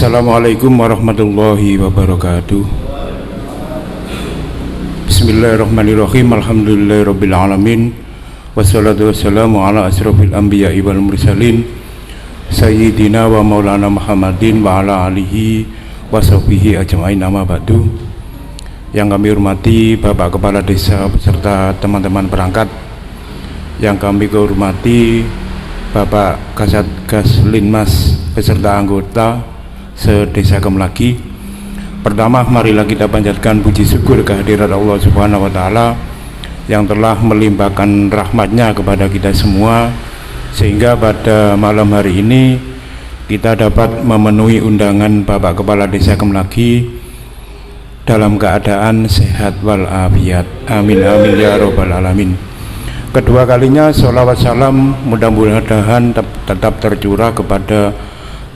Assalamualaikum warahmatullahi wabarakatuh. Bismillahirrahmanirrahim. Alhamdulillahirabbil alamin. Wassalatu wassalamu ala asrofil anbiya'i wal mursalin Sayyidina wa maulana Muhammadin wa ala alihi wa sahbihi ajma'in, amma ba'du. Yang kami hormati Bapak Kepala Desa beserta teman-teman perangkat, yang kami hormati Bapak Kasatgas Linmas beserta anggota se-Desa Kemlaki. Pertama, marilah kita panjatkan puji syukur kehadirat Allah Subhanahu wa Ta'ala yang telah melimpahkan rahmatnya kepada kita semua, sehingga pada malam hari ini kita dapat memenuhi undangan Bapak Kepala Desa Kemlaki dalam keadaan sehat walafiat. Amin amin ya robbal alamin. Kedua kalinya sholawat salam mudah-mudahan tetap tercurah kepada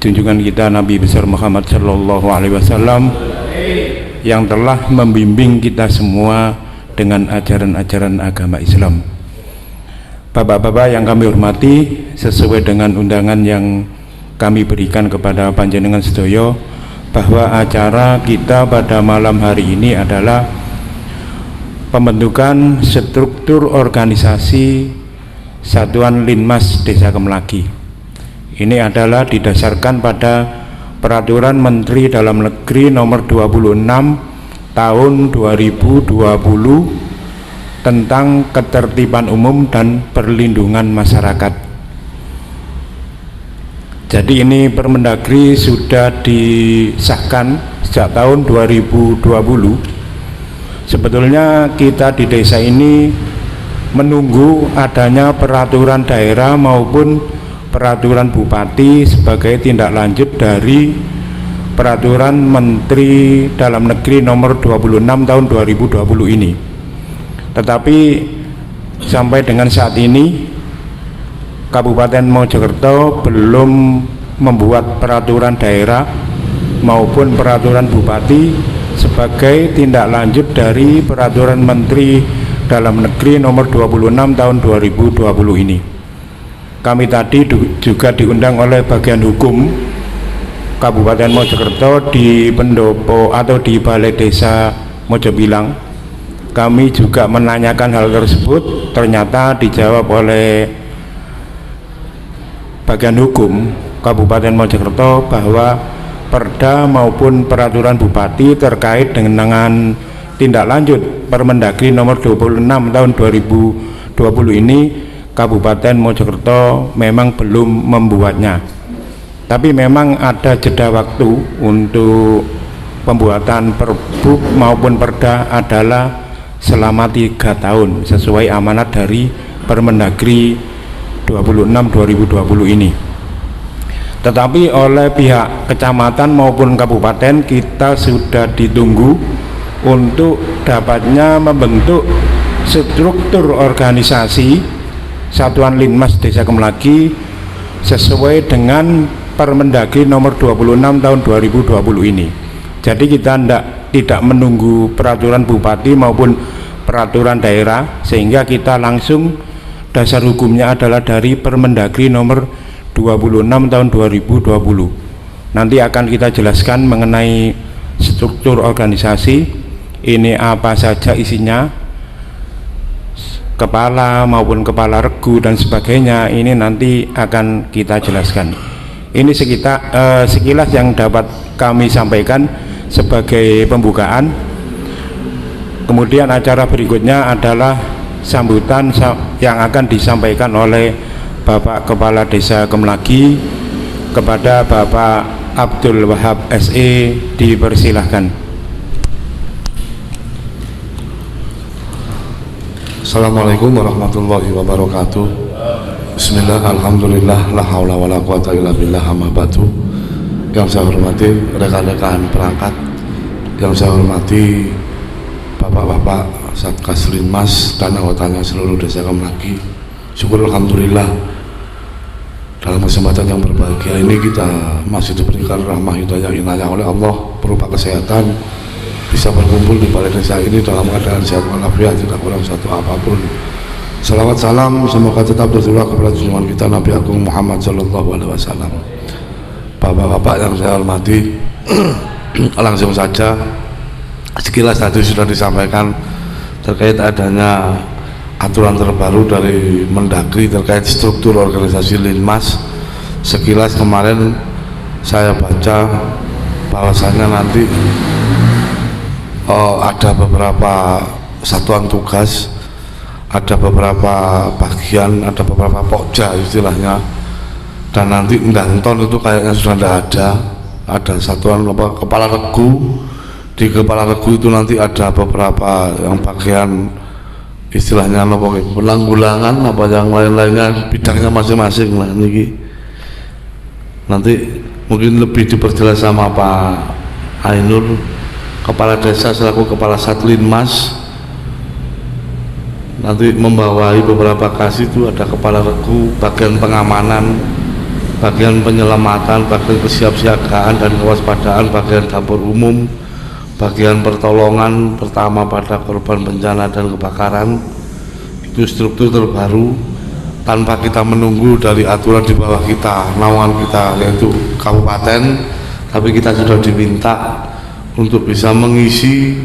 junjungan kita Nabi besar Muhammad Sallallahu Alaihi Wasallam yang telah membimbing kita semua dengan ajaran-ajaran agama Islam. Bapak-bapak yang kami hormati, sesuai dengan undangan yang kami berikan kepada panjenengan sedoyo, bahwa acara kita pada malam hari ini adalah pembentukan struktur organisasi Satuan Linmas Desa Kemlaki. Ini adalah didasarkan pada Peraturan Menteri Dalam Negeri Nomor 26 Tahun 2020 tentang Ketertiban Umum dan Perlindungan Masyarakat. Jadi ini Permendagri sudah disahkan sejak tahun 2020. Sebetulnya kita di desa ini menunggu adanya peraturan daerah maupun peraturan bupati sebagai tindak lanjut dari Peraturan Menteri Dalam Negeri Nomor 26 Tahun 2020 ini. Tetapi sampai dengan saat ini Kabupaten Mojokerto belum membuat peraturan daerah maupun peraturan bupati sebagai tindak lanjut dari Peraturan Menteri Dalam Negeri Nomor 26 Tahun 2020 ini. Kami tadi juga diundang oleh bagian hukum Kabupaten Mojokerto di pendopo atau di Balai Desa Mojobilang. Kami juga menanyakan hal tersebut, ternyata dijawab oleh bagian hukum Kabupaten Mojokerto bahwa perda maupun peraturan bupati terkait dengan tindak lanjut Permendagri Nomor 26 Tahun 2020 ini Kabupaten Mojokerto memang belum membuatnya. Tapi memang ada jeda waktu untuk pembuatan perbuk maupun perda adalah selama 3 tahun sesuai amanat dari Permendagri 26 2020 ini. Tetapi oleh pihak kecamatan maupun kabupaten kita sudah ditunggu untuk dapatnya membentuk struktur organisasi Satuan Linmas Desa Kemlaki sesuai dengan Permendagri Nomor 26 Tahun 2020 ini. Jadi kita tidak menunggu peraturan bupati maupun peraturan daerah, sehingga kita langsung dasar hukumnya adalah dari Permendagri Nomor 26 Tahun 2020. Nanti akan kita jelaskan mengenai struktur organisasi ini apa saja isinya, kepala maupun kepala regu dan sebagainya. Ini nanti akan kita jelaskan. Ini sekilas yang dapat kami sampaikan sebagai pembukaan. Kemudian acara berikutnya adalah sambutan yang akan disampaikan oleh Bapak Kepala Desa Kemlaki kepada Bapak Abdul Wahab SE. Dipersilahkan. Assalamualaikum warahmatullahi wabarakatuh. Bismillah, alhamdulillah, la haula wa la quwata illa billah, amma ba'du. Yang saya hormati rekan-rekan perangkat, yang saya hormati bapak-bapak Satgas Linmas dan anggotanya seluruh Desa Kemlaki. Syukur alhamdulillah dalam kesempatan yang berbahagia ini kita masih diberikan rahmah hidayah inayah oleh Allah berupa kesehatan, bisa berkumpul di balai desa ini dalam keadaan sehat walafiat, tidak kurang satu apapun. Salawat salam semoga tetap tercurah kepada junjungan kita Nabi Agung Muhammad Sallallahu Alaihi Wasallam. Bapak-bapak yang saya hormati, langsung saja sekilas tadi sudah disampaikan terkait adanya aturan terbaru dari Mendagri terkait struktur organisasi Linmas. Sekilas kemarin saya baca bahwasannya nanti ada beberapa satuan tugas, ada beberapa bagian, ada beberapa pokja istilahnya, dan nanti Danton itu kayaknya sudah tidak ada satuan kepala regu. Di kepala regu itu nanti ada beberapa yang bagian istilahnya penanggulangan apa yang lain-lainnya, bidangnya masing-masing lah niki. Nanti mungkin lebih diperjelas sama Pak Ainur, kepala desa selaku kepala Satlinmas, nanti membawahi beberapa kasih itu ada kepala regu, bagian pengamanan, bagian penyelamatan, bagian kesiapsiagaan dan kewaspadaan, bagian dapur umum, bagian pertolongan pertama pada korban bencana dan kebakaran. Itu struktur terbaru tanpa kita menunggu dari aturan di bawah kita, naungan kita yaitu kabupaten, tapi kita sudah diminta untuk bisa mengisi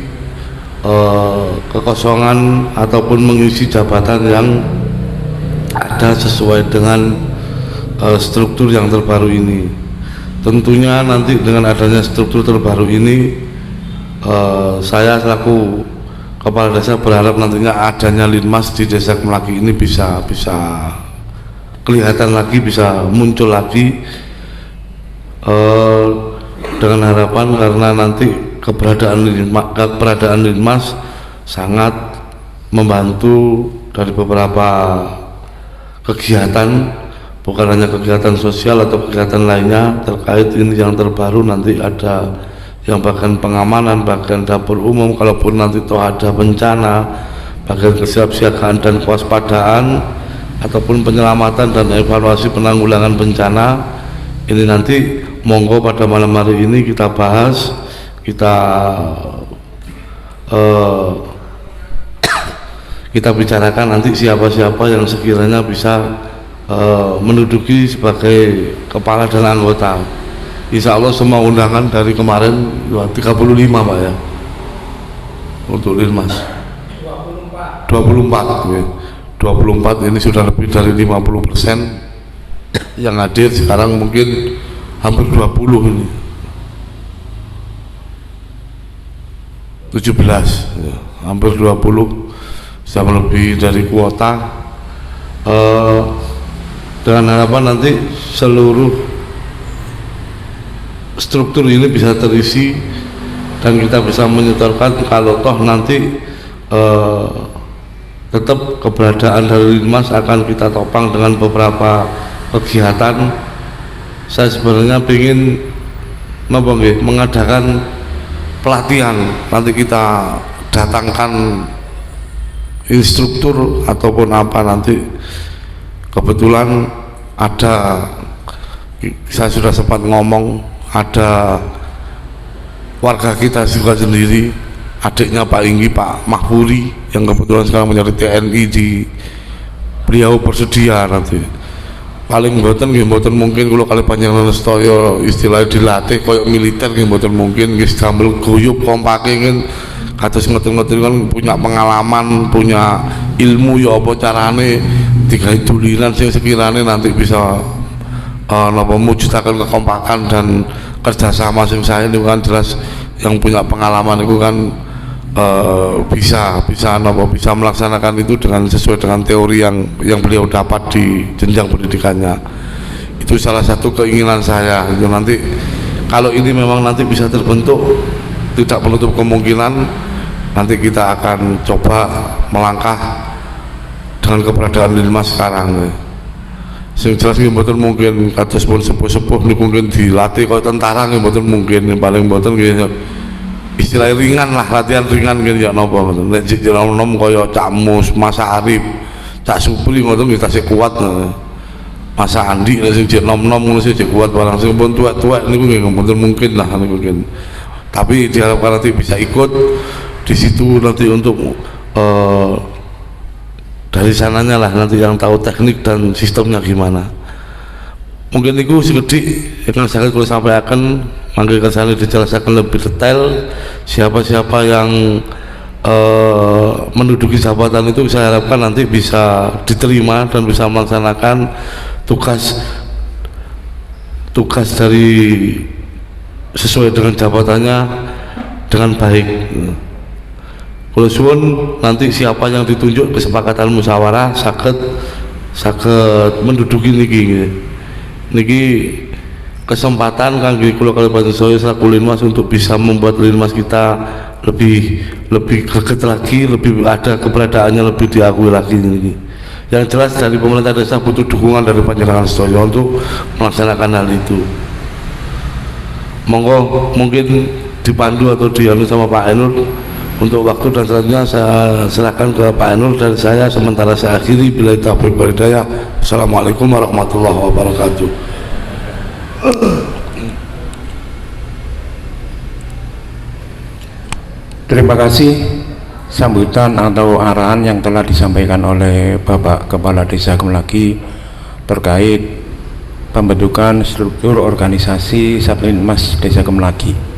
kekosongan ataupun mengisi jabatan yang ada sesuai dengan struktur yang terbaru ini. Tentunya nanti dengan adanya struktur terbaru ini, saya selaku kepala desa berharap nantinya adanya Linmas di Desa Kemelaki ini bisa kelihatan lagi, bisa muncul lagi, dengan harapan karena nanti keberadaan Linmas sangat membantu dari beberapa kegiatan, bukan hanya kegiatan sosial atau kegiatan lainnya terkait ini yang terbaru. Nanti ada yang bagian pengamanan, bagian dapur umum, kalaupun nanti toh ada bencana, bagian kesiapsiagaan dan kewaspadaan ataupun penyelamatan dan evaluasi penanggulangan bencana. Ini nanti monggo pada malam hari ini kita bahas, kita bicarakan nanti siapa-siapa yang sekiranya bisa menduduki sebagai kepala dan anggota. Insya Allah semua undangan dari kemarin 35 Pak ya untuk Linmas 24 ya. 24 ini sudah lebih dari 50% yang hadir. Sekarang mungkin hampir 20 ini 17 ya, hampir 20, sudah lebih dari kuota, dengan harapan nanti seluruh struktur ini bisa terisi dan kita bisa menyetorkan kalau toh nanti tetap keberadaan dari Linmas akan kita topang dengan beberapa kegiatan. Saya sebenarnya ingin mengadakan pelatihan, nanti kita datangkan instruktur ataupun apa, nanti kebetulan ada, saya sudah sempat ngomong, ada warga kita juga sendiri, adiknya Pak Inggi, Pak Mahpuri yang kebetulan sekarang menjadi TNI di beliau bersedia nanti paling mboten mungkin kalau kali panjenengan sedaya istilahnya dilatih koyok militer nggih mboten mungkin nggih sambel guyub kompake kan kados ngoten-ngoten kan punya pengalaman, punya ilmu ya apa carane digawe dulinan sing sekirane nanti bisa memujudakan kekompakan dan kerjasama sing saya ini kan jelas yang punya pengalaman itu kan bisa melaksanakan itu dengan sesuai dengan teori yang beliau dapat di jenjang pendidikannya. Itu salah satu keinginan saya. Itu nanti kalau ini memang nanti bisa terbentuk, tidak menutup kemungkinan nanti kita akan coba melangkah dengan keberadaan Linmas sekarang. Sing jelas nggih mboten mungkin kados pun sepuh-sepuh niku mungkin dilatih kaya tentara nggih mboten mungkin, paling mboten nggih istilah ringan lah, latihan ringan nggih ya napa mboten. Nek sik nom kaya Cak Mus, Mas Arif, Cak Supri ngoten nggih tasih kuat. Mas Andi nek sing nom-nom ngono sih kuat, barang sing pun tuwek-tuwek niku nggih mboten mungkin lah niku mungkin. Tapi diharapkan nanti bisa ikut di situ nanti untuk dari sananya lah nanti yang tahu teknik dan sistemnya gimana. mungkin itu sedikit yang saya kalau sampaikan, mangga kesana dijelaskan lebih detail siapa-siapa yang menduduki jabatan itu. Saya harapkan nanti bisa diterima dan bisa melaksanakan tugas dari sesuai dengan jabatannya dengan baik. Kalau suwun nanti siapa yang ditunjuk kesepakatan musyawarah saged menduduki niki kesempatan kangge kula Kabupaten Sedaya selaku Linmas untuk bisa membuat Linmas kita lebih greget lagi, lebih ada keberadaannya lebih diakui lagi niki. Yang jelas dari pemerintah desa butuh dukungan dari panjenengan sedaya untuk melaksanakan hal itu. Monggo mungkin dipandu atau dianu sama Pak Ainul. Untuk waktu dan selanjutnya saya serahkan ke Pak Ainul dari saya, sementara saya akhiri bila taufiq wal hidayah. Assalamualaikum warahmatullahi wabarakatuh. Terima kasih sambutan atau arahan yang telah disampaikan oleh Bapak Kepala Desa Gemlagi terkait pembentukan struktur organisasi Satlinmas Desa Gemlagi.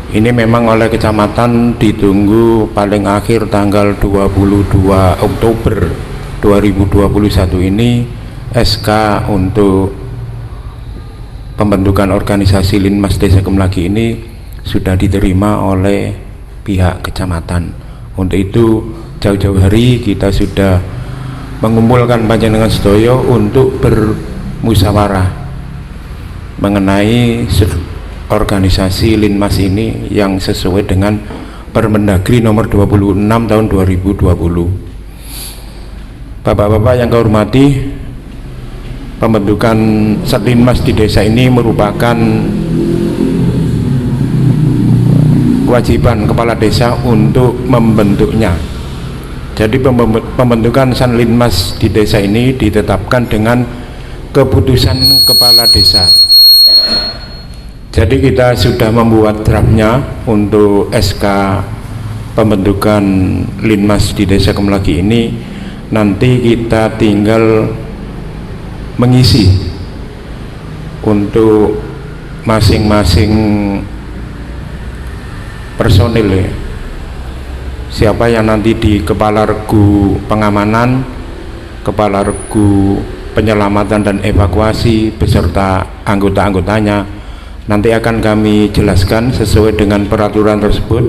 Ini memang oleh kecamatan ditunggu paling akhir tanggal 22 Oktober 2021 ini SK untuk pembentukan organisasi Linmas Desa Gemlagi ini sudah diterima oleh pihak kecamatan. Untuk itu jauh-jauh hari kita sudah mengumpulkan panjenengan sedaya untuk bermusyawarah mengenai organisasi Linmas ini yang sesuai dengan Permendagri nomor 26 tahun 2020. Bapak-bapak yang kau hormati, pembentukan Satlinmas di desa ini merupakan kewajiban kepala desa untuk membentuknya. Jadi pembentukan Satlinmas di desa ini ditetapkan dengan keputusan kepala desa. Jadi kita sudah membuat draftnya untuk SK pembentukan Linmas di Desa Gemlagi ini. Nanti kita tinggal mengisi untuk masing-masing personil ya. Siapa yang nanti di kepala regu pengamanan, kepala regu penyelamatan dan evakuasi beserta anggota-anggotanya, nanti akan kami jelaskan sesuai dengan peraturan tersebut.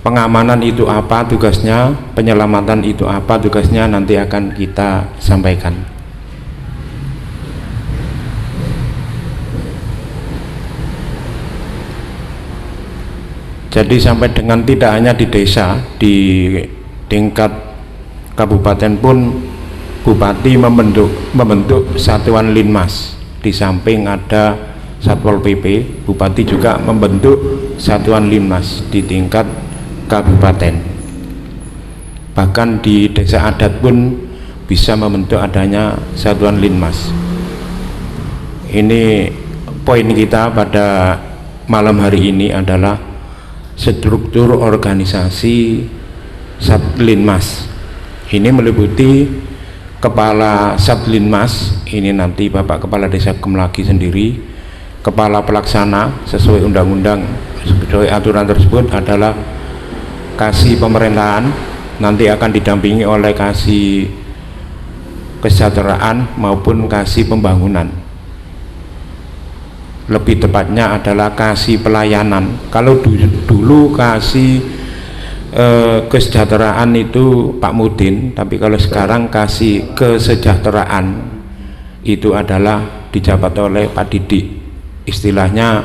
Pengamanan itu apa tugasnya, penyelamatan itu apa tugasnya, nanti akan kita sampaikan. Jadi sampai dengan tidak hanya di desa, di tingkat kabupaten pun Bupati membentuk satuan Linmas. Di samping ada Satpol PP, Bupati juga membentuk satuan Linmas di tingkat kabupaten. Bahkan di desa adat pun bisa membentuk adanya satuan Linmas. Ini poin kita pada malam hari ini adalah struktur organisasi Satlinmas. Ini meliputi Kepala Satlinmas, ini nanti Bapak Kepala Desa Gemlagi sendiri. Kepala Pelaksana sesuai undang-undang, sesuai aturan tersebut adalah Kasih Pemerintahan, nanti akan didampingi oleh Kasih Kesejahteraan maupun Kasih Pembangunan. Lebih tepatnya adalah Kasih Pelayanan. Kalau dulu Kasih Kesejahteraan itu Pak Mudin, tapi kalau sekarang Kasih Kesejahteraan itu adalah dijabat oleh Pak Didik. Istilahnya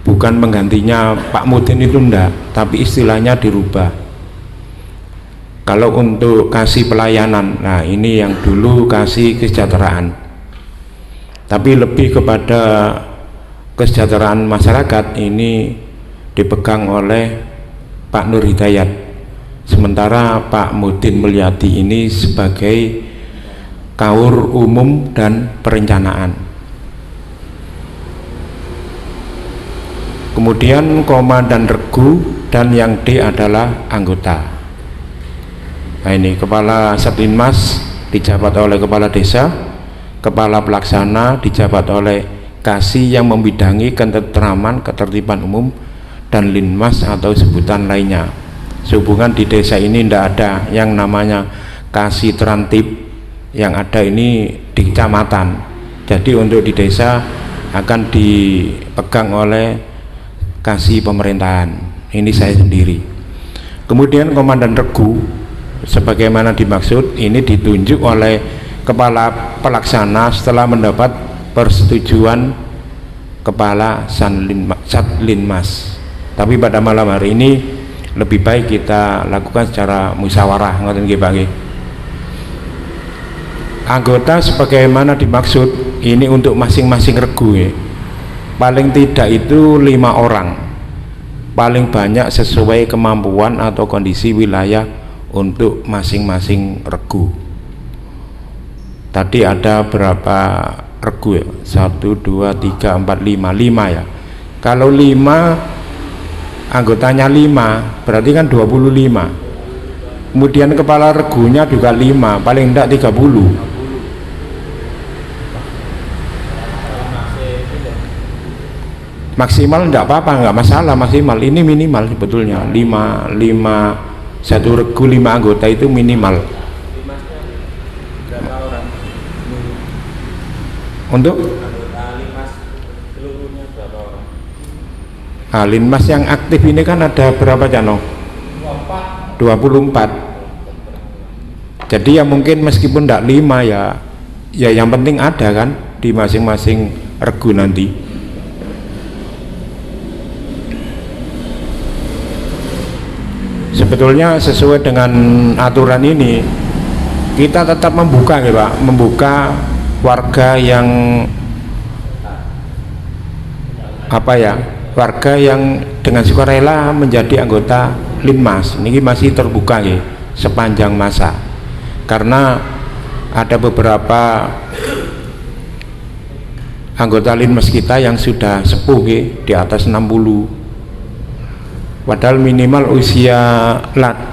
bukan menggantinya Pak Mudin itu enggak, tapi istilahnya dirubah. Kalau untuk Kasih Pelayanan, nah ini yang dulu Kasih Kesejahteraan, tapi lebih kepada kesejahteraan masyarakat, ini dipegang oleh Pak Nur Hidayat. Sementara Pak Mudin Mulyadi ini sebagai Kaur Umum dan Perencanaan. Kemudian Komandan Regu dan yang D adalah anggota. Nah ini Kepala Satlinmas dijabat oleh Kepala Desa, Kepala pelaksana dijabat oleh Kasih yang membidangi ketentraman, ketertiban umum, dan Linmas atau sebutan lainnya. Sehubungan di desa ini tidak ada yang namanya Kasih Terantib, yang ada ini di kecamatan. Jadi untuk di desa akan dipegang oleh Kasih pemerintahan. Ini saya sendiri. Kemudian Komandan Regu sebagaimana dimaksud ini ditunjuk oleh kepala pelaksana setelah mendapat persetujuan kepala Satlinmas. Tapi pada malam hari ini lebih baik kita lakukan secara musyawarah, ngoten nggih Pak nggih. Anggota sebagaimana dimaksud ini untuk masing-masing regu ya. Paling tidak itu 5 orang, paling banyak sesuai kemampuan atau kondisi wilayah untuk masing-masing regu. Tadi ada berapa regu ya? 1, 2, 3, 4, 5 ya. Kalau 5 anggotanya 5 berarti kan 25. Kemudian kepala regunya juga 5, paling tidak 30. Maksimal enggak apa-apa, enggak masalah maksimal. Ini minimal sebetulnya 5 satu regu 5 anggota itu minimal. Berapa orang? Untuk Anggota Linmas seluruhnya berapa orang? Linmas yang aktif ini kan ada berapa Cano? 24. Jadi ya mungkin meskipun enggak 5 ya yang penting ada kan di masing-masing regu nanti. Sebetulnya sesuai dengan aturan ini kita tetap membuka ya Pak, membuka warga yang warga yang dengan sukarela menjadi anggota Linmas. Ini masih terbuka ya sepanjang masa, karena ada beberapa anggota Linmas kita yang sudah sepuh ya, di atas 60. Padahal minimal usia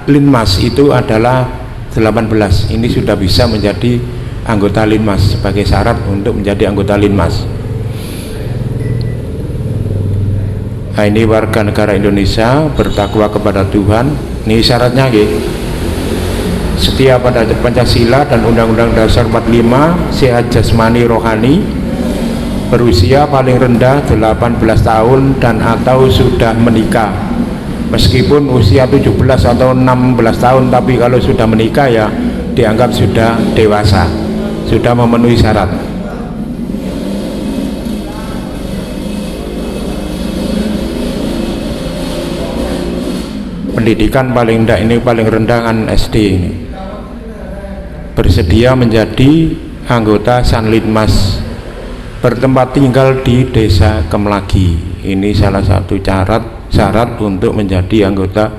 Linmas itu adalah 18. Ini sudah bisa menjadi anggota Linmas sebagai syarat untuk menjadi anggota Linmas. Nah, ini warga negara Indonesia bertakwa kepada Tuhan. Ini syaratnya gitu. Setia pada Pancasila dan Undang-Undang Dasar 45, sehat jasmani rohani, berusia paling rendah 18 tahun dan atau sudah menikah. Meskipun usia 17 atau 16 tahun, tapi kalau sudah menikah ya dianggap sudah dewasa, sudah memenuhi syarat. Pendidikan paling rendah ini paling rendah kan SD ini. Bersedia menjadi anggota Sanlinmas, bertempat tinggal di Desa Kemlagi. Ini salah satu syarat untuk menjadi anggota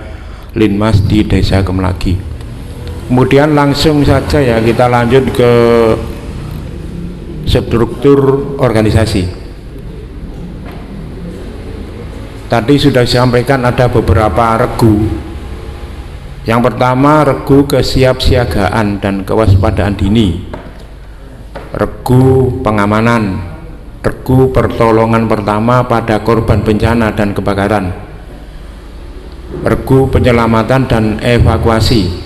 Linmas di Desa Kemlagi. Kemudian langsung saja ya kita lanjut ke struktur organisasi. Tadi sudah disampaikan ada beberapa regu. Yang pertama regu kesiapsiagaan dan kewaspadaan dini, regu pengamanan, regu pertolongan pertama pada korban bencana dan kebakaran, regu penyelamatan dan evakuasi,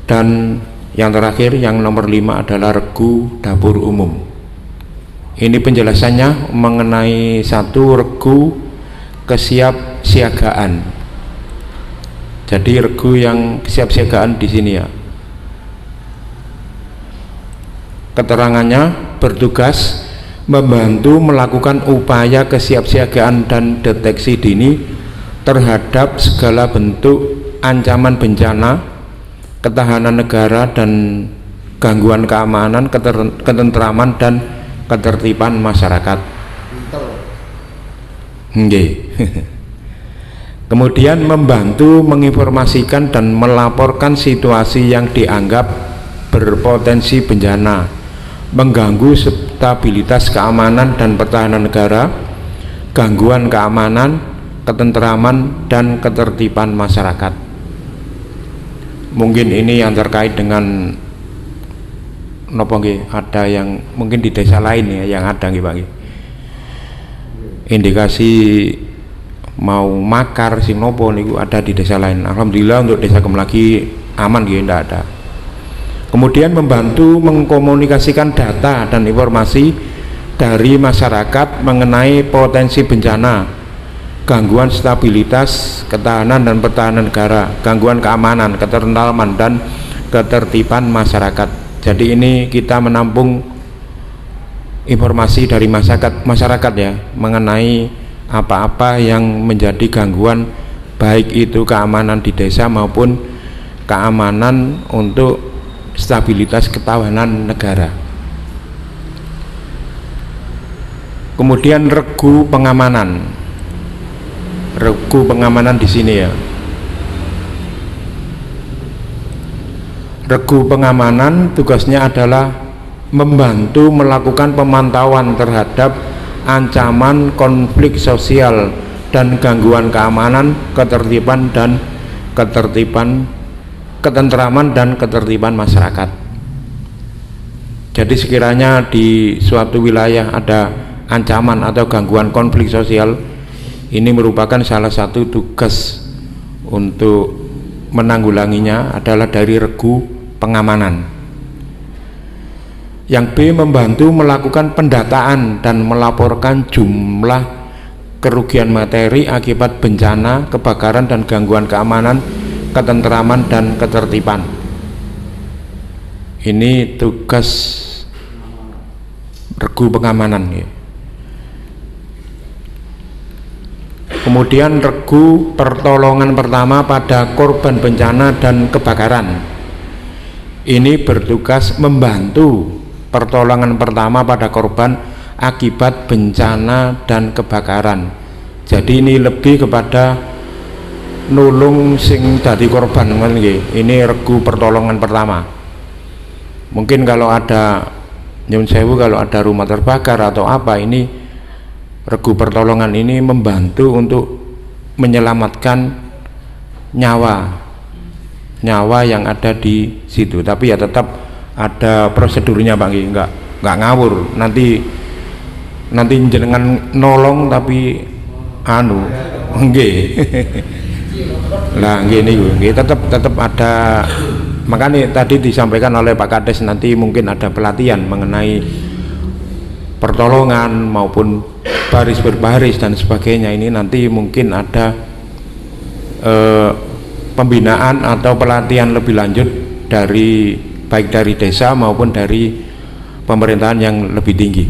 dan yang terakhir yang nomor 5 adalah regu dapur umum. Ini penjelasannya mengenai satu regu kesiapsiagaan. Jadi regu yang kesiapsiagaan di sini ya. Keterangannya bertugas membantu melakukan upaya kesiapsiagaan dan deteksi dini terhadap segala bentuk ancaman bencana, ketahanan negara dan gangguan keamanan, ketentraman dan ketertiban masyarakat. Nggih. Kemudian membantu menginformasikan dan melaporkan situasi yang dianggap berpotensi bencana, mengganggu stabilitas keamanan dan pertahanan negara, gangguan keamanan, ketentraman dan ketertiban masyarakat. Mungkin ini yang terkait dengan nopo nggih, ada yang mungkin di desa lain ya yang ada nggih Pak nggih. Indikasi mau makar sing nopo niku ada di desa lain. Alhamdulillah untuk desa Gemlagi aman nggih, ndak ada. Kemudian membantu mengkomunikasikan data dan informasi dari masyarakat mengenai potensi bencana, gangguan stabilitas, ketahanan dan pertahanan negara, gangguan keamanan, ketentraman dan ketertiban masyarakat. Jadi ini kita menampung informasi dari masyarakat ya mengenai apa-apa yang menjadi gangguan, baik itu keamanan di desa maupun keamanan untuk stabilitas ketahanan negara. Kemudian regu pengamanan di sini ya. Regu pengamanan tugasnya adalah membantu melakukan pemantauan terhadap ancaman konflik sosial dan gangguan keamanan, ketentraman dan ketertiban masyarakat. Jadi sekiranya di suatu wilayah ada ancaman atau gangguan konflik sosial, ini merupakan salah satu tugas untuk menanggulanginya adalah dari regu pengamanan. Yang B, membantu melakukan pendataan dan melaporkan jumlah kerugian materi akibat bencana, kebakaran dan gangguan keamanan, ketentraman dan ketertiban. Ini tugas regu pengamanan ya. Kemudian regu pertolongan pertama pada korban bencana dan kebakaran. Ini bertugas membantu pertolongan pertama pada korban akibat bencana dan kebakaran. Jadi ini lebih kepada nulung sing dadi korban kan nggih. Ini regu pertolongan pertama. Mungkin kalau ada nyun sewu, kalau ada rumah terbakar atau apa, ini regu pertolongan ini membantu untuk menyelamatkan nyawa yang ada di situ. Tapi ya tetap ada prosedurnya Pak, nggak ngawur. Nanti jenengan nolong tapi nggih. Lah nggih niku nggih tetap ada. Makanya tadi disampaikan oleh Pak Kades nanti mungkin ada pelatihan mengenai pertolongan maupun baris berbaris dan sebagainya. Ini nanti mungkin ada pembinaan atau pelatihan lebih lanjut dari baik dari desa maupun dari pemerintahan yang lebih tinggi.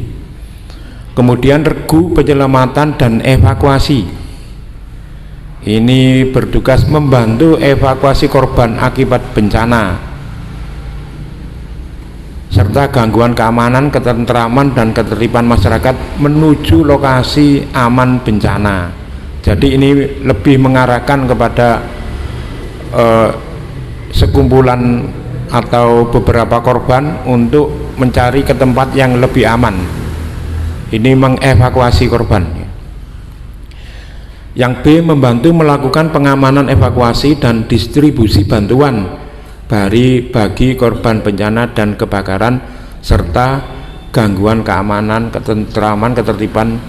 Kemudian regu penyelamatan dan evakuasi. Ini bertugas membantu evakuasi korban akibat bencana serta gangguan keamanan, ketentraman dan ketertiban masyarakat menuju lokasi aman bencana. Jadi ini lebih mengarahkan kepada sekumpulan atau beberapa korban untuk mencari ke tempat yang lebih aman. Ini mengevakuasi korban. Yang B, membantu melakukan pengamanan evakuasi dan distribusi bantuan bagi korban bencana dan kebakaran serta gangguan keamanan, ketentraman, ketertiban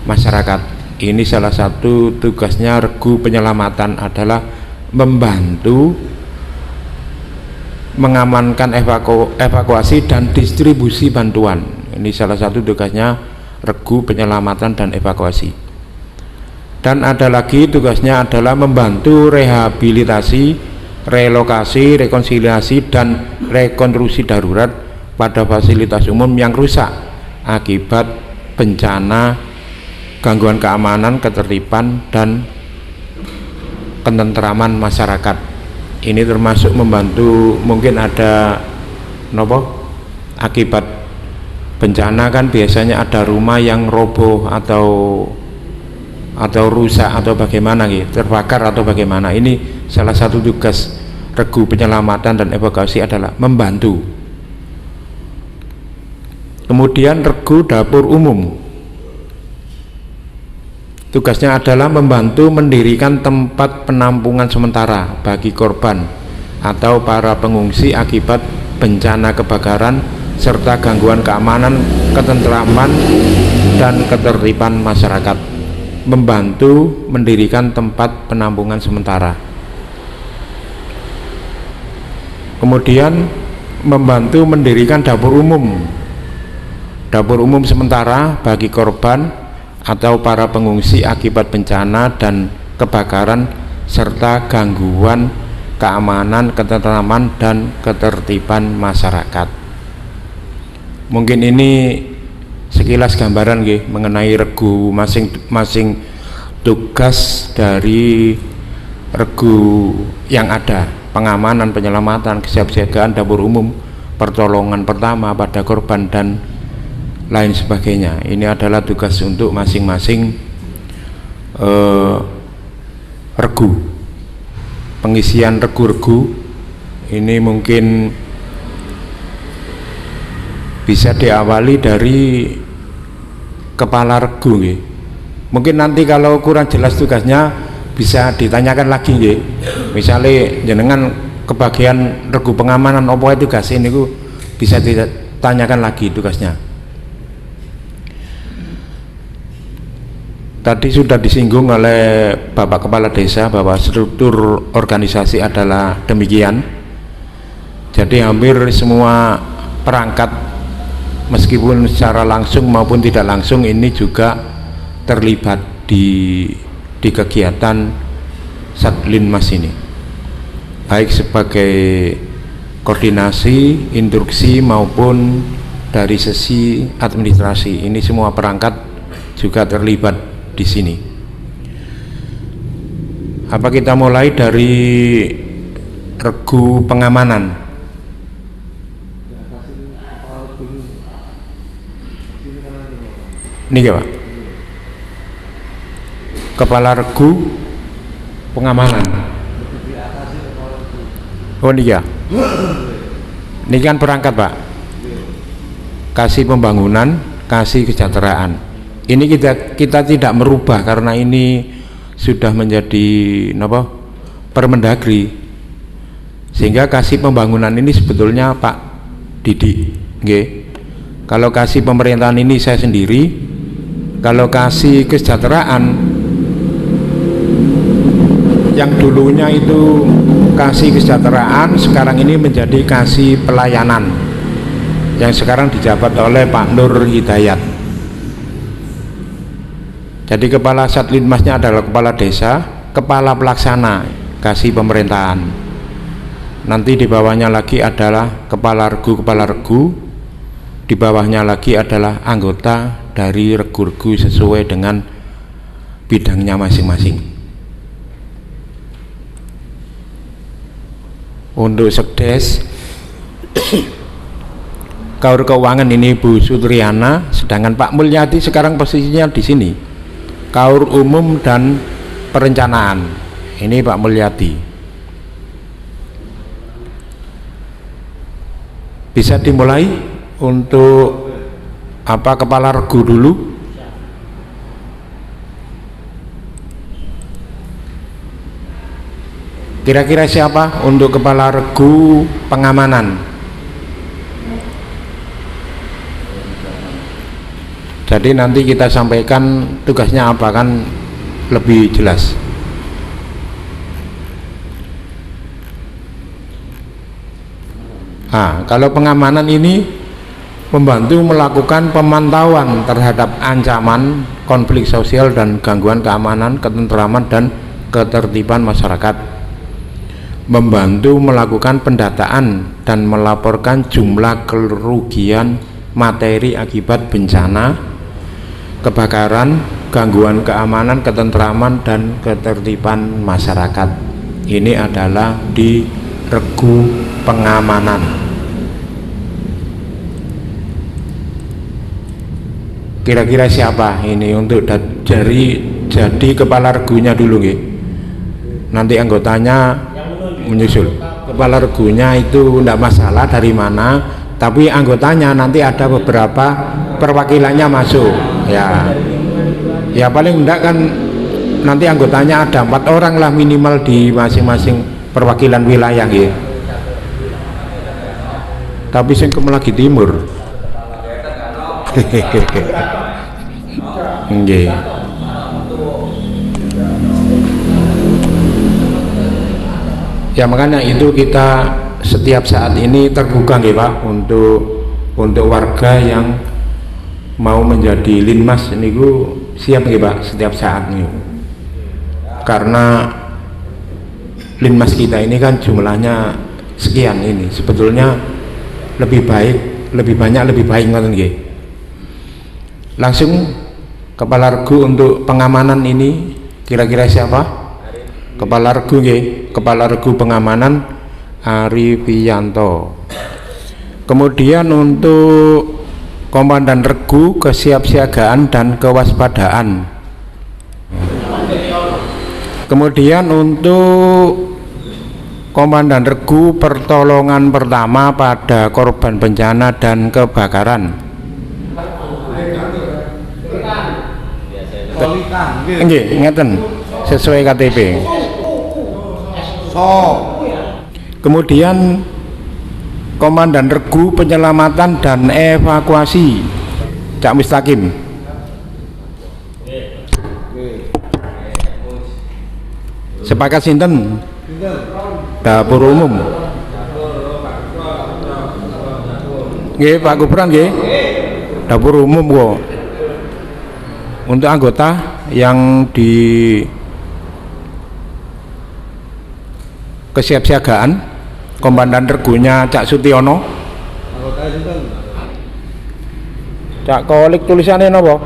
masyarakat. Ini salah satu tugasnya regu penyelamatan adalah membantu mengamankan evakuasi dan distribusi bantuan. Ini salah satu tugasnya regu penyelamatan dan evakuasi. Dan ada lagi tugasnya adalah membantu rehabilitasi, relokasi, rekonsiliasi dan rekonstruksi darurat pada fasilitas umum yang rusak akibat bencana, gangguan keamanan, ketertiban dan ketentraman masyarakat. Ini termasuk membantu, mungkin ada akibat bencana kan biasanya ada rumah yang roboh atau rusak atau bagaimana gitu, terbakar atau bagaimana. Ini salah satu tugas regu penyelamatan dan evakuasi adalah membantu. Kemudian regu dapur umum, tugasnya adalah membantu mendirikan tempat penampungan sementara bagi korban atau para pengungsi akibat bencana kebakaran serta gangguan keamanan, ketentraman dan ketertiban masyarakat, membantu mendirikan tempat penampungan sementara, kemudian membantu mendirikan dapur umum sementara bagi korban atau para pengungsi akibat bencana dan kebakaran serta gangguan keamanan, ketentraman dan ketertiban masyarakat. Mungkin ini sekilas gambaran nggih mengenai regu masing-masing tugas dari regu yang ada: pengamanan, penyelamatan, kesiapsiagaan dapur umum, pertolongan pertama pada korban dan lain sebagainya. Ini adalah tugas untuk masing-masing regu. Pengisian regu-regu ini mungkin bisa diawali dari kepala regu nggih. Mungkin nanti kalau kurang jelas tugasnya bisa ditanyakan lagi nggih. Misalnya jenengan kebagian regu pengamanan apa itu tugas ini bisa ditanyakan lagi tugasnya. Tadi sudah disinggung oleh Bapak Kepala Desa bahwa struktur organisasi adalah demikian. Jadi hampir semua perangkat meskipun secara langsung maupun tidak langsung ini juga terlibat di kegiatan Satlinmas ini, baik sebagai koordinasi, instruksi maupun dari sisi administrasi. Ini semua perangkat juga terlibat di sini. Apa kita mulai dari regu pengamanan? Ini ya Pak, kepala regu pengamanan. Oh ini ya, ini kan perangkat Pak, kasih pembangunan, kasih kesejahteraan. Ini kita tidak merubah karena ini sudah menjadi Permendagri, sehingga kasih pembangunan ini sebetulnya Pak Didi nggih. Kalau kasih pemerintahan ini saya sendiri, kalau kasih kesejahteraan yang dulunya itu kasih kesejahteraan, sekarang ini menjadi kasih pelayanan yang sekarang dijabat oleh Pak Nur Hidayat. Jadi kepala Satlinmasnya adalah kepala desa, kepala pelaksana kasih pemerintahan. Nanti di bawahnya lagi adalah kepala regu, di bawahnya lagi adalah anggota dari regu-regu sesuai dengan bidangnya masing-masing. Untuk Sekdes Kaur Keuangan ini Bu Sutriana, sedangkan Pak Mulyadi sekarang posisinya di sini, Kaur Umum dan Perencanaan. Ini Pak Mulyadi. Bisa dimulai untuk kepala regu dulu. Kira-kira siapa untuk kepala regu pengamanan? Jadi nanti kita sampaikan tugasnya apa kan lebih jelas. Nah, kalau pengamanan ini membantu melakukan pemantauan terhadap ancaman konflik sosial dan gangguan keamanan, ketentraman dan ketertiban masyarakat, membantu melakukan pendataan dan melaporkan jumlah kerugian materi akibat bencana, kebakaran, gangguan keamanan, ketentraman dan ketertiban masyarakat. Ini adalah di regu pengamanan. Kira-kira siapa ini untuk jadi kepala regunya dulu nggih. Nanti anggotanya menyusul. Kepala regunya itu tidak masalah dari mana, tapi anggotanya nanti ada beberapa perwakilannya masuk ya paling enggak kan nanti anggotanya ada 4 orang lah minimal di masing-masing perwakilan wilayah gitu. tapi sing Kemelagi Timur. Nggih. Ya makanya itu kita setiap saat ini terbuka nggih Pak untuk warga yang mau menjadi linmas niku siap nggih Pak setiap saat nih. Karena linmas kita ini kan jumlahnya sekian ini, sebetulnya lebih banyak lebih baik ngoten nggih. Langsung kepala regu untuk pengamanan ini kira-kira siapa? Kepala regu nggih, kepala regu pengamanan Arifianto. Kemudian untuk komandan regu kesiapsiagaan dan kewaspadaan. Kemudian untuk komandan regu pertolongan pertama pada korban bencana dan kebakaran. Nggih, ngeten sesuai KTP. Kemudian komandan regu penyelamatan dan evakuasi Cak Mustaqim. Sepakat sinten? Dapur umum. Nggih Pak Gubran nggih. Dapur umum kok. Untuk anggota yang di kesiapsiagaan, komandan regunya Cak Sutiono. Cak Kolik tulisannya napa?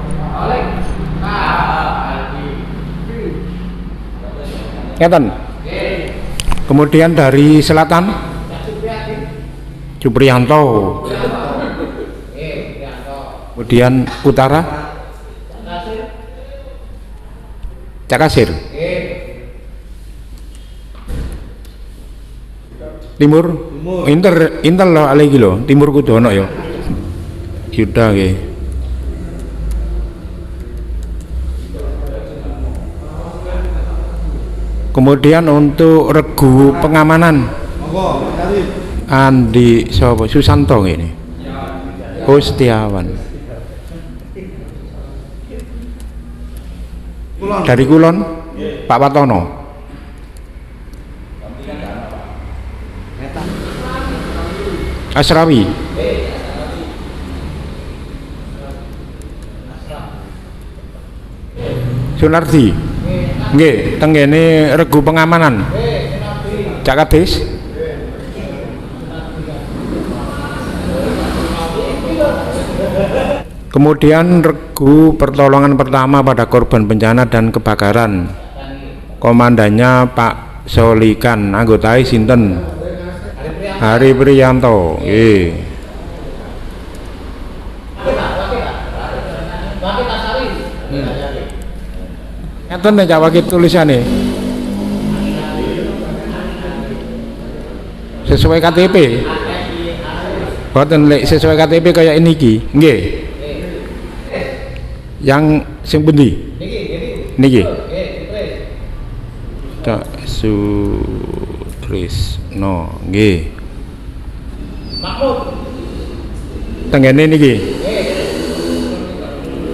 Ngeten. Kemudian dari selatan Juprianto. Kemudian utara Cak Kasir. Timur intel lo alegi lo timur kudu ono ya. Yuda nggih. Kemudian untuk regu pengamanan Andi sapa Susanto ini. Oh Setiawan. Dari Kulon Pak Patono. Asrawi. Sunardi. Nggih, tenggene regu pengamanan. Cak Kadis. Kemudian regu pertolongan pertama pada korban bencana dan kebakaran. Komandannya Pak Solikan, anggotai sinten? Hari Priyanto. Ngeten nek Cak Wakil tulisane. Sesuai KTP. Boten lek sesuai KTP kayak ini iki. Nggih. Yang sing pundi? Niki. Cak Sutrisno. Nggih. Mahmud. Tenggene niki.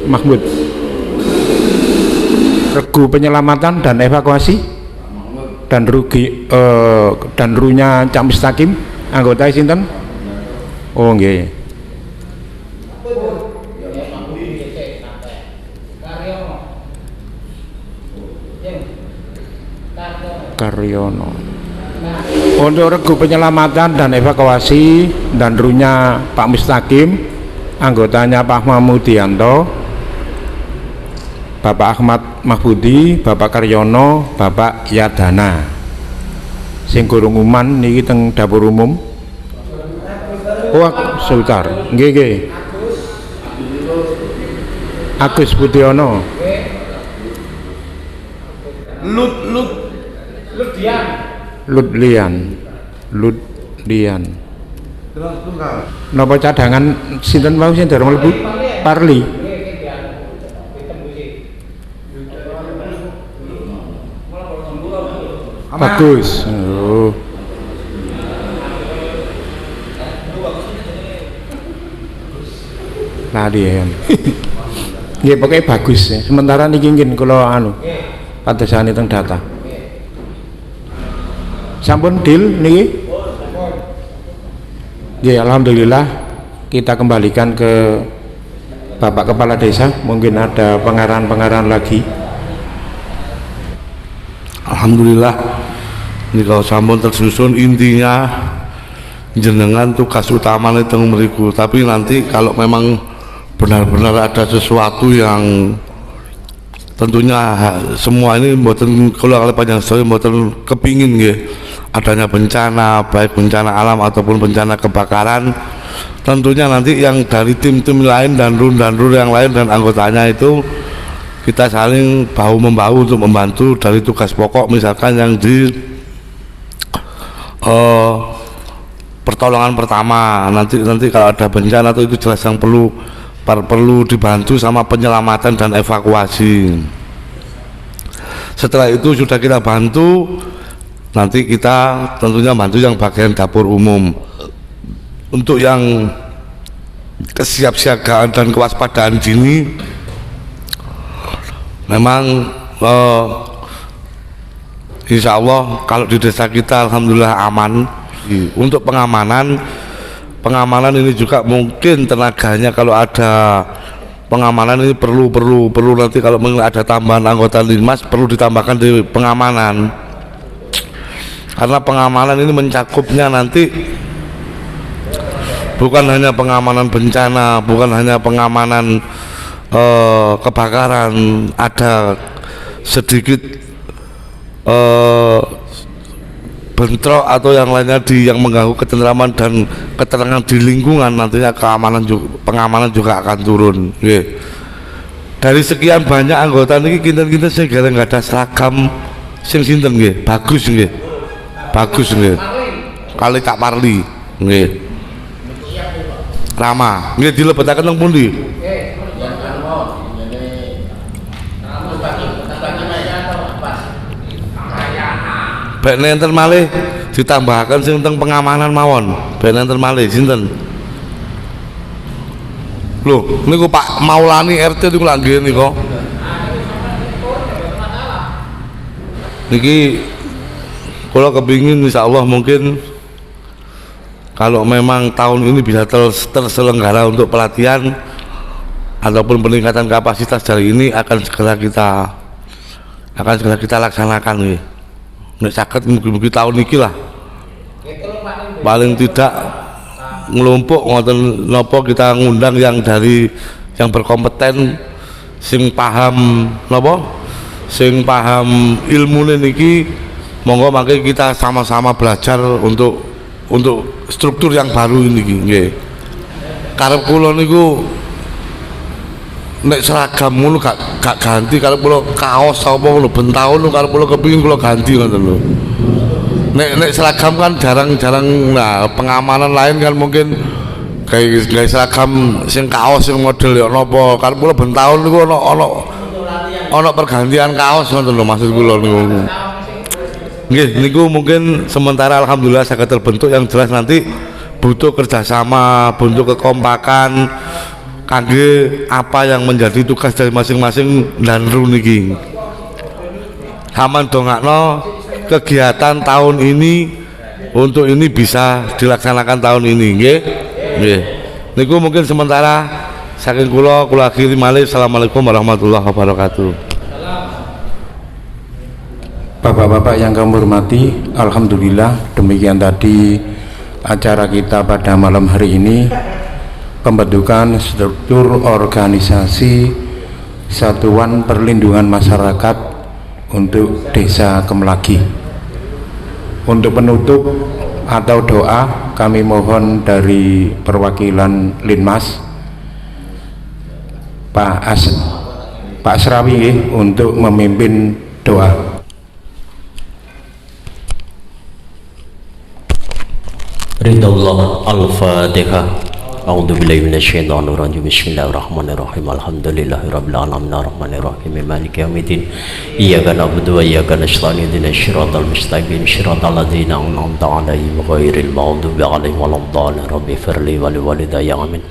Mahmud. Regu penyelamatan dan evakuasi dan dan runya Cak Mustaqim, anggota sinten? Oh nggih. Karyono. Untuk regu penyelamatan dan evakuasi dan runya Pak Mustaqim, anggotanya Pak Mahmudianto, Bapak Ahmad Mahfudi, Bapak Karyono, Bapak Yadana. Sing gurung uman niki teng dapur umum. Oh, sebentar. Nggih, nggih. Agus Budiono. Ludlian. Napa cadangan sinten wau sing dereng mlebu? Parli. Bagus. Oh. sekali ya. Nggih pokoknya bagus ya. Sementara niki nggih kula anu padesane teng data. Sampun deal niki? Nggih alhamdulillah kita kembalikan ke Bapak Kepala Desa, mungkin ada pengarahan-pengarahan lagi. Alhamdulillah ini kalau sampun tersusun, intinya jenengan tugas utama itu mriku, tapi nanti kalau memang benar-benar ada sesuatu yang tentunya semua ini mboten kula kali panjang story mboten kepingin nggih adanya bencana, baik bencana alam ataupun bencana kebakaran. Tentunya nanti yang dari tim-tim lain dan run yang lain dan anggotanya itu kita saling bahu membahu untuk membantu dari tugas pokok, misalkan yang di pertolongan pertama, nanti kalau ada bencana itu jelas yang perlu dibantu sama penyelamatan dan evakuasi. Setelah itu sudah kita bantu, nanti kita tentunya bantu yang bagian dapur umum. Untuk yang kesiapsiagaan dan kewaspadaan dini, memang insya Allah kalau di desa kita alhamdulillah aman. Untuk pengamanan ini juga mungkin tenaganya kalau ada pengamanan ini perlu nanti kalau ada tambahan anggota Linmas perlu ditambahkan di pengamanan, karena pengamanan ini mencakupnya nanti bukan hanya pengamanan bencana, bukan hanya pengamanan kebakaran, ada sedikit bentrok atau yang lainnya yang mengganggu ketentraman dan ketenangan di lingkungan, nantinya pengamanan juga akan turun. Dari sekian banyak anggota ini kita sing nggak ada seragam sing sinten nggih, bagus nggih, kali Kak Parli nggih, Rama nggih dilebetaken teng pundi? Bek nenten malih ditambahkan sing teng pengamanan mawon. Bek nenten malih sinten? Lho, niku Pak Maulani RT niku lak nggih nika. Niki kula kepingin insyaallah mungkin kalau memang tahun ini bisa terselenggara untuk pelatihan ataupun peningkatan kapasitas dari ini akan segera kita laksanakan nih. Nek saged mugi-mugi tahun iki lah. Paling tidak ngelompok ngoten napa kita ngundang yang berkompeten sing paham napa? Sing paham ilmune niki, monggo mangke kita sama-sama belajar untuk struktur yang baru ini nggih. Karep kula niku nek seragam ngono gak ganti, kalau kula kaos apa ngono ben taun kalau kula kepengin kula ganti ngoten lho. Nek seragam kan jarang-jarang, nah pengamanan lain kan mungkin kayak seragam sing kaos sing model ya napa, kalau kula ben taun niku ana pergantian kaos ngoten lho maksud kula niku. Nggih niku mungkin sementara alhamdulillah saged terbentuk, yang jelas nanti butuh kerjasama, butuh kekompakan kangge apa yang menjadi tugas dari masing-masing dan niki. Haman dongakno kegiatan tahun ini untuk ini bisa dilaksanakan tahun ini nggih. Nggih. Niku mungkin sementara saking kula akhiri malih. Assalamualaikum warahmatullahi wabarakatuh. Bapak-bapak yang kami hormati, alhamdulillah demikian tadi acara kita pada malam hari ini, pembentukan struktur organisasi Satuan Perlindungan Masyarakat untuk Desa Kemelagi. Untuk penutup atau doa, kami mohon dari perwakilan Linmas Pak Asrawi untuk memimpin doa. Ridallah Al-Fatihah. A'udzu billahi minasyaitonir rajim. Bismillahirrahmanirrahim. Alhamdulillahirabbil alamin arrahmanirrahim maliki yaumiddin. Iyyaka na'budu wa iyyaka nasta'in. Ihdinas shiratal mustaqim. Shiratal ladzina an'amta 'alaihim ghairil maghdubi 'alaihim waladdallin. Rabbighfirli wa liwalidayya amin.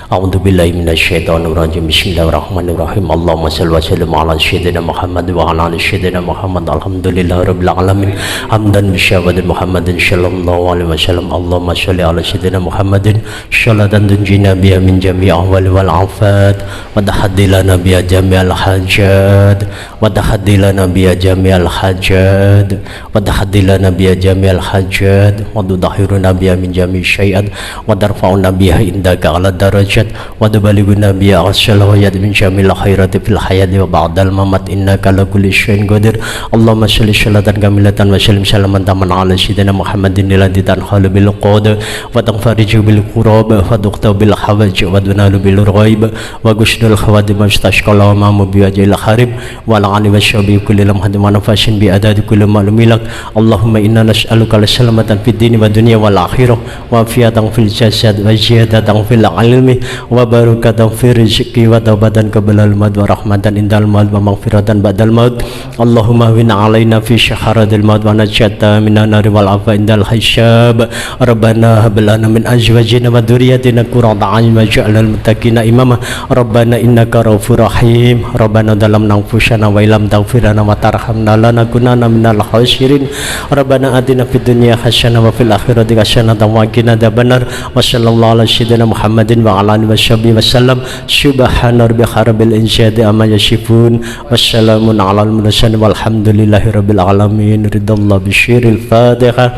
A'udzu billahi minasyaitonir rajim. Bismillahirrahmanirrahim. Allahumma shalli wa sallim ala sayyidina Muhammad wa ala ali sayyidina Muhammad. Alhamdulillahirabbil alamin. Hamdan bi syawadi Muhammadin sallallahu alaihi wasallam. Allahumma shalli ala sayyidina Muhammadin shalatan tunjina biha min jami'i ahwali wal afat wa tahaddilana biha jami'al hajat wa tahaddilana biha jami'al hajat wa tahaddilana biha jami'al hajat wa tudahhiruna biha min jami'i syai'at wa tarfa'una biha indaka ala darajat wa tubalighuna biha aqsal hayat min syamil khairati fil hayati wa ba'dal mamat innaka ala kulli syai'in qadir. Allahumma shalli shalatan kamilatan wa sallim salaman taman ala sayyidina Muhammadin alladhi tanhalu bil qad wa tanfariju bil qurab wa tuqta bil hawaj wa dunalu bil ghaib wa gushdul khawadim mustashqala wa ma biwajil kharib wa ala ali wa syabi kulli lamhatin wa nafashin bi adadi kulli ma'lumilak. Allahumma inna nas'aluka salamatan fid dini wa dunya wal akhirah wa fiyatan fil jasad wa ziyadatan fil ilmi wa barakatan fil rizqi wa taubatan qabla al maut wa rahmatan indal maut wa maghfiratan ba'dal maut. Allahumma wina alaina fi syaharatil maut wa najata minan nari wal afa indal hisab. Rabbana hab lana min azwajina wa dhurriyyatina qurrata a'yun waj'alna lil muttaqina imama. Rabbana innaka raufur rahim. Rabbana dalamna anfusana wa illam taghfir lana wa tarhamna lanakunanna minal khasirin. Rabbana atina fid dunya hasanah wa fil akhirati hasanah wa qina adzabannar. Wa sallallahu ala sayyidina Muhammadin wa ala alihi washabbihi wasallam. Subhana rabbika rabbil izzati amma yasifun. Wassalamun alal mursalin walhamdulillahi rabbil alamin. Ridallahu bisyiril Fatihah.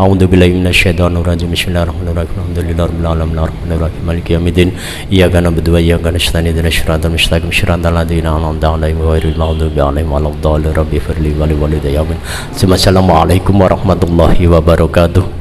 A'udzu billahi minasyaitonir rajim. Bismillahirrahmanirrahim. Alhamdulillahi rabbil alamin arrahmanirrahim maliki yaumiddin. Iyyaka na'budu wa iyyaka nasta'in ihdinas siratal mustaqim siratal ladzina an'amta 'alaihim ghairil maghdubi alaihim waladdallin. Rabbi firli wa li walidayya. Assalamualaikum warahmatullahi wabarakatuh.